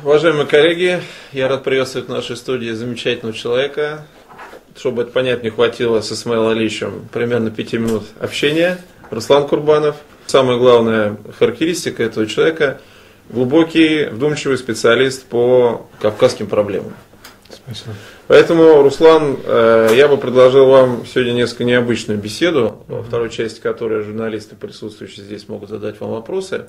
Уважаемые коллеги, я рад приветствовать в нашей студии замечательного человека. Чтобы это понять, мне хватило с Исмаилом Алиевичем примерно 5 минут общения. Руслан Курбанов. Самая главная характеристика этого человека – глубокий, вдумчивый специалист по кавказским проблемам. Спасибо. Поэтому, Руслан, я бы предложил вам сегодня несколько необычную беседу, во второй части которой журналисты, присутствующие здесь, могут задать вам вопросы.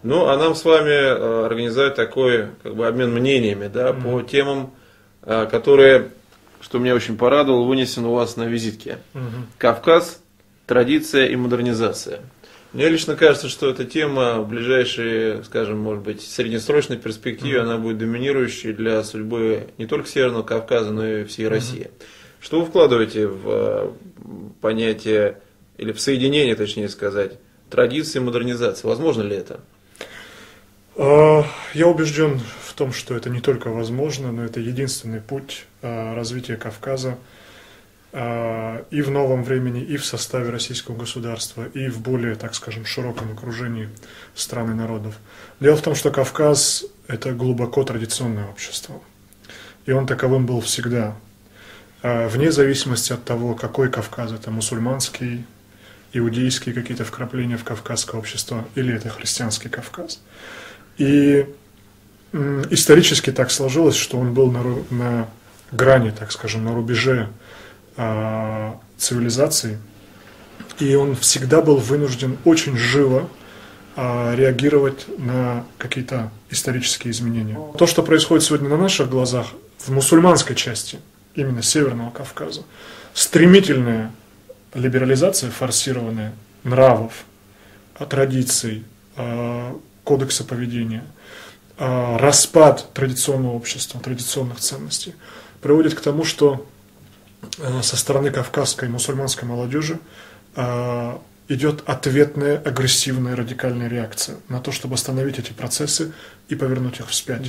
Ну, а нам с вами организовать такой обмен мнениями по темам, которые, что меня очень порадовало, вынесены у вас на визитке. Кавказ, традиция и модернизация. Мне лично кажется, что эта тема в ближайшей, скажем, может быть, среднесрочной перспективе, она будет доминирующей для судьбы не только Северного Кавказа, но и всей России. Что вы вкладываете в понятие, или в соединение, точнее сказать, традиции и модернизации? Возможно ли это? Я убежден в том, что это не только возможно, но это единственный путь развития Кавказа и в новом времени, и в составе российского государства, и в более, так скажем, широком окружении стран и народов. Дело в том, что Кавказ – это глубоко традиционное общество, и он таковым был всегда, вне зависимости от того, какой Кавказ – это мусульманский, иудейские какие-то вкрапления в кавказское общество, или это христианский Кавказ. И исторически так сложилось, что он был на грани, так скажем, на рубеже цивилизации, и он всегда был вынужден очень живо реагировать на какие-то исторические изменения. То, что происходит сегодня на наших глазах в мусульманской части, именно Северного Кавказа, стремительная либерализация, форсированная нравов, традиций, кодекса поведения, распад традиционного общества, традиционных ценностей, приводит к тому, что со стороны кавказской мусульманской молодежи идет ответная, агрессивная, радикальная реакция на то, чтобы остановить эти процессы и повернуть их вспять.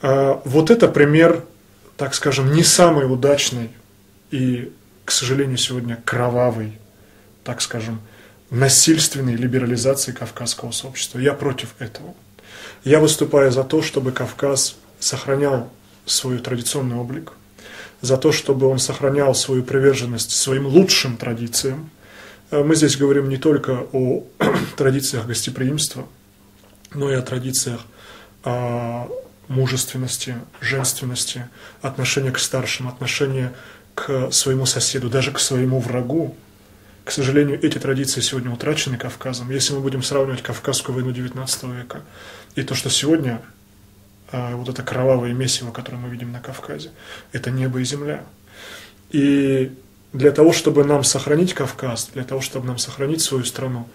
Вот это пример, так скажем, не самый удачный и, к сожалению, сегодня кровавый, так скажем, насильственной либерализации кавказского сообщества. Я против этого. Я выступаю за то, чтобы Кавказ сохранял свой традиционный облик, за то, чтобы он сохранял свою приверженность своим лучшим традициям. Мы здесь говорим не только о традициях гостеприимства, но и о традициях мужественности, женственности, отношения к старшим, отношения к своему соседу, даже к своему врагу. К сожалению, эти традиции сегодня утрачены Кавказом. Если мы будем сравнивать Кавказскую войну XIX века и то, что сегодня вот это кровавое месиво, которое мы видим на Кавказе, это небо и земля. И для того, чтобы нам сохранить Кавказ, для того, чтобы нам сохранить свою страну,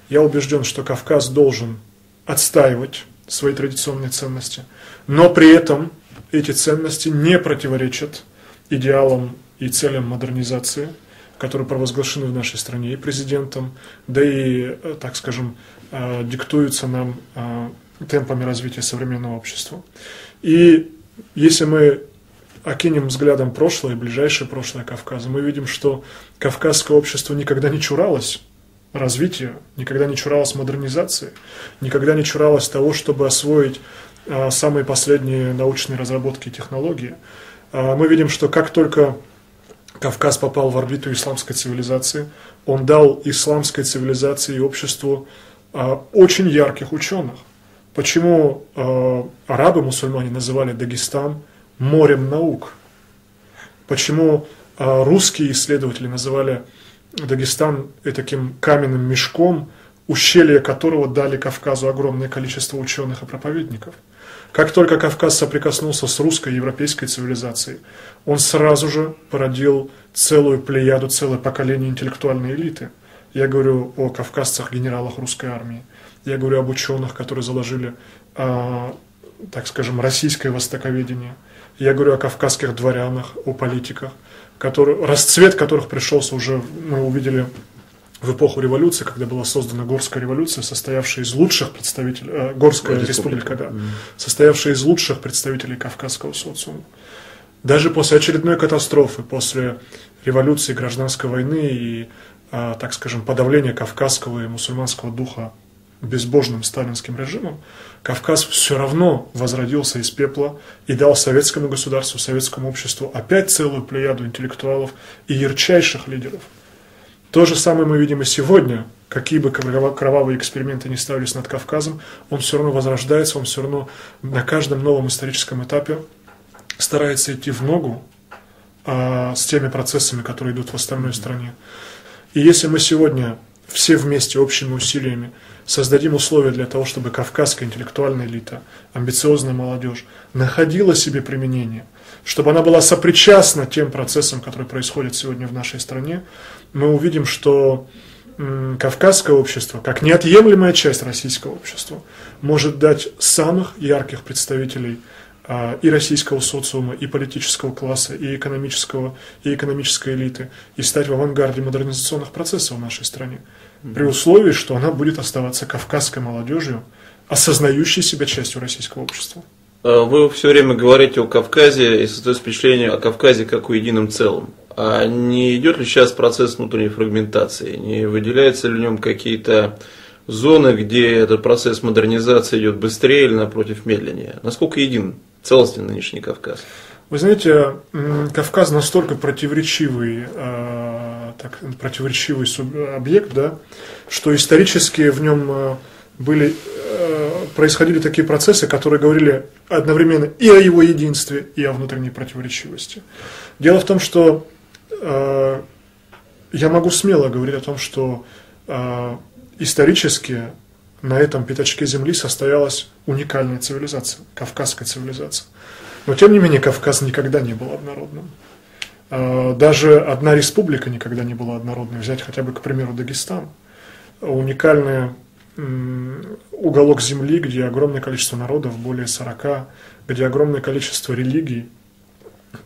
я убежден, что Кавказ должен отстаивать свои традиционные ценности, но при этом эти ценности не противоречат идеалам и целям модернизации, которые провозглашены в нашей стране и президентом, да и, так скажем, диктуются нам темпами развития современного общества. И если мы окинем взглядом прошлое, ближайшее прошлое Кавказа, мы видим, что кавказское общество никогда не чуралось развития, никогда не чуралось модернизации, никогда не чуралось того, чтобы освоить самые последние научные разработки и технологии. Мы видим, что как только Кавказ попал в орбиту исламской цивилизации, он дал исламской цивилизации и обществу очень ярких ученых. Почему арабы, мусульмане называли Дагестан морем наук? Почему русские исследователи называли Дагестан таким каменным мешком, ущелье которого дали Кавказу огромное количество ученых и проповедников? Как только Кавказ соприкоснулся с русской европейской цивилизацией, он сразу же породил целую плеяду, целое поколение интеллектуальной элиты. Я говорю о кавказцах, генералах русской армии. Я говорю об ученых, которые заложили, так скажем, российское востоковедение. Я говорю о кавказских дворянах, о политиках, расцвет которых пришелся уже, мы увидели в эпоху революции, когда была создана Горская революция, состоявшая из лучших представителей, Горская республика, да, состоявшая из лучших представителей кавказского социума. Даже после очередной катастрофы, после революции, гражданской войны и, так скажем, подавления кавказского и мусульманского духа безбожным сталинским режимом, Кавказ все равно возродился из пепла и дал советскому государству, советскому обществу опять целую плеяду интеллектуалов и ярчайших лидеров. То же самое мы видим и сегодня. Какие бы кровавые эксперименты ни ставились над Кавказом, он все равно возрождается, он все равно на каждом новом историческом этапе старается идти в ногу с теми процессами, которые идут в остальной стране. И если мы сегодня все вместе, общими усилиями, создадим условия для того, чтобы кавказская интеллектуальная элита, амбициозная молодежь находила себе применение, чтобы она была сопричастна тем процессам, которые происходят сегодня в нашей стране, мы увидим, что кавказское общество, как неотъемлемая часть российского общества, может дать самых ярких представителей и российского социума, и политического класса, и экономической элиты, и стать в авангарде модернизационных процессов в нашей стране, при условии, что она будет оставаться кавказской молодежью, осознающей себя частью российского общества. Вы все время говорите о Кавказе и создается впечатление о Кавказе как о едином целом. А не идет ли сейчас процесс внутренней фрагментации? Не выделяются ли в нем какие-то зоны, где этот процесс модернизации идет быстрее или, напротив, медленнее? Насколько един целостен нынешний Кавказ? Вы знаете, Кавказ настолько противоречивый объект, да, что исторически в нем происходили такие процессы, которые говорили одновременно и о его единстве, и о внутренней противоречивости. Дело в том, что я могу смело говорить о том, что исторически на этом пятачке земли состоялась уникальная цивилизация, кавказская цивилизация. Но тем не менее Кавказ никогда не был однородным. Даже одна республика никогда не была однородной. Взять хотя бы, к примеру, Дагестан. Уникальный уголок земли, где огромное количество народов, более 40, где огромное количество религий,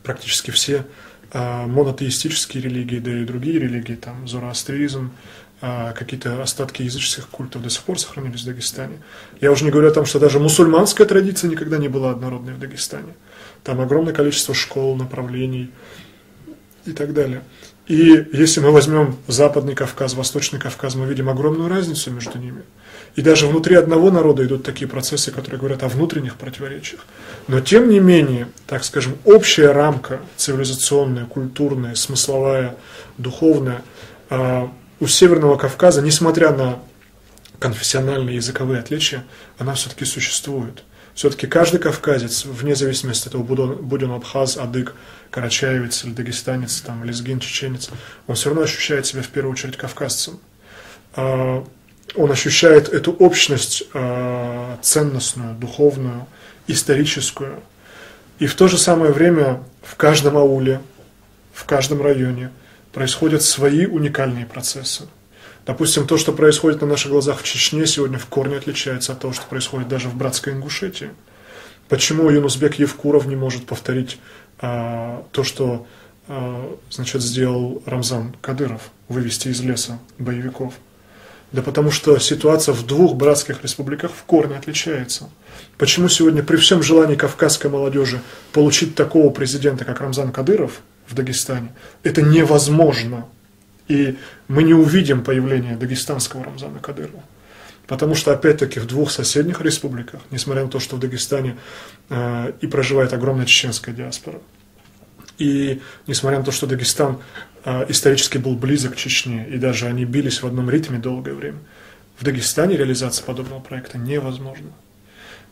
практически все монотеистические религии, да и другие религии, там зороастризм, какие-то остатки языческих культов до сих пор сохранились в Дагестане. Я уже не говорю о том, что даже мусульманская традиция никогда не была однородной в Дагестане. Там огромное количество школ, направлений и так далее. И если мы возьмем Западный Кавказ, Восточный Кавказ, мы видим огромную разницу между ними. И даже внутри одного народа идут такие процессы, которые говорят о внутренних противоречиях. Но тем не менее, так скажем, общая рамка цивилизационная, культурная, смысловая, духовная у Северного Кавказа, несмотря на конфессиональные языковые отличия, она все-таки существует. Все-таки каждый кавказец, вне зависимости от того, будь он абхаз, адык, карачаевец или дагестанец, там, лезгин, чеченец, он все равно ощущает себя в первую очередь кавказцем. Он ощущает эту общность ценностную, духовную, историческую. И в то же самое время в каждом ауле, в каждом районе происходят свои уникальные процессы. Допустим, то, что происходит на наших глазах в Чечне, сегодня в корне отличается от того, что происходит даже в братской Ингушетии. Почему Юнусбек Евкуров не может повторить то, что сделал Рамзан Кадыров, вывести из леса боевиков? Да потому что ситуация в двух братских республиках в корне отличается. Почему сегодня при всем желании кавказской молодежи получить такого президента, как Рамзан Кадыров в Дагестане, это невозможно? И мы не увидим появления дагестанского Рамзана Кадырова. Потому что, опять-таки, в двух соседних республиках, несмотря на то, что в Дагестане и проживает огромная чеченская диаспора, и несмотря на то, что Дагестан исторически был близок к Чечне, и даже они бились в одном ритме долгое время, в Дагестане реализация подобного проекта невозможна.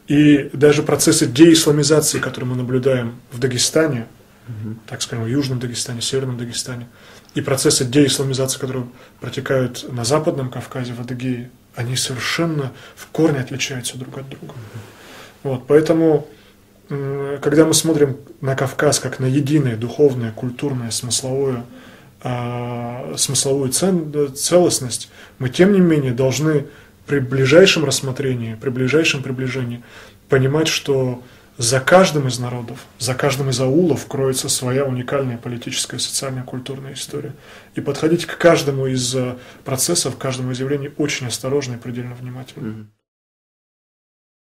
И даже процессы деисламизации, которые мы наблюдаем в Дагестане, так скажем, в Южном Дагестане, в Северном Дагестане, и процессы деисламизации, которые протекают на Западном Кавказе, в Адыгее, они совершенно в корне отличаются друг от друга. Вот, поэтому, когда мы смотрим на Кавказ как на единое духовное, культурное, смысловую целостность, мы, тем не менее, должны при ближайшем рассмотрении, при ближайшем приближении понимать, что за каждым из народов, за каждым из аулов кроется своя уникальная политическая, социальная, культурная история. И подходить к каждому из процессов, к каждому из явлений очень осторожно и предельно внимательно.